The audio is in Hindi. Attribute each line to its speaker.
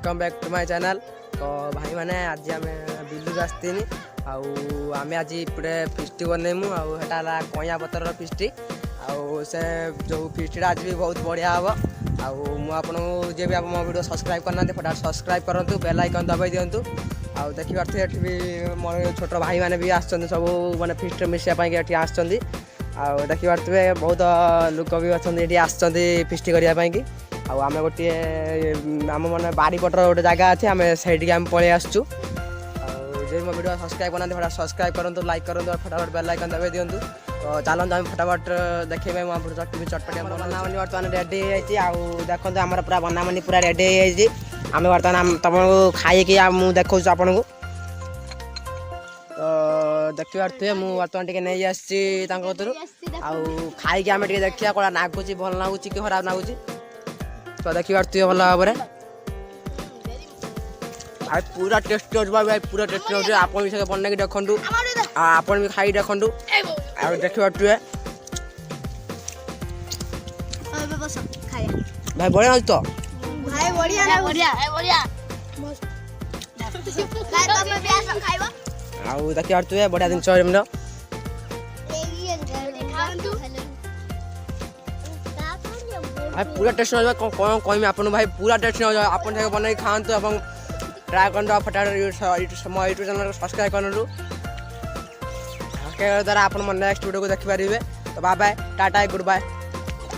Speaker 1: Welcome back to my channel. तो भाई मैंने आज आम बिलू आसतीनि आम आज इपटे फिस्टी बनईमु आटा कइया पतर फिस्टी से जो फिस्टीटा आज भी बहुत बढ़िया हम आपको भी मो वीडियो सब्सक्राइब करना फटाफट सब्सक्राइब करूँ बेल आइकन दबाई दिंतु आउ देखिए भी मोर छोट भाई मैंने भी आसब मैंने फिस्ट मिसाई ये आसती देखिए बहुत लोक भी अच्छा फिस्टी करने आम गोटे आम मैंने बारीपटर गोटे जगह अच्छे आम से आम पलि आसचु जो मो वीडियो सब्सक्राइब करना फटाफट सब्सक्राइब करूँ लाइक करूँ फटाफट बेल आइकन दबाई दिंतु। तो चलते आम फटाफट देखिए चटनी चटपटिया बनामनी बर्तमान रेडी देखो आम पूरा बनामनी पूरा रेडी आम बर्तमान तुमको खाई मुझे देखा आपन को। तो देखी पारे मुझे बर्तमान टे नहीं आसर खाई आम देखिए कौन नागुच भल लगुच कि खराब लगुच। तो देखी पारे भल भाव भाई पूरा टेस्ट हो भाई पूरा टेस्ट हो आप भी बनने देखु आप भी खाई देखु देखी पारे भाई बढ़िया आज तो
Speaker 2: भाई बढ़िया बढ़िया बढ़िया
Speaker 1: आउ देखी पारे बढ़िया जिन भाई पूरा टेस्ट हो कौन कहमी आपको भाई पूरा टेस्ट हो आप बन खातु ट्राए कर फटाफट मो यूट्यूब चैनल सब्सक्राइब करूँ द्वारा आप नेक्स्ट वीडियो को देखिपारे। तो bye bye tata good bye.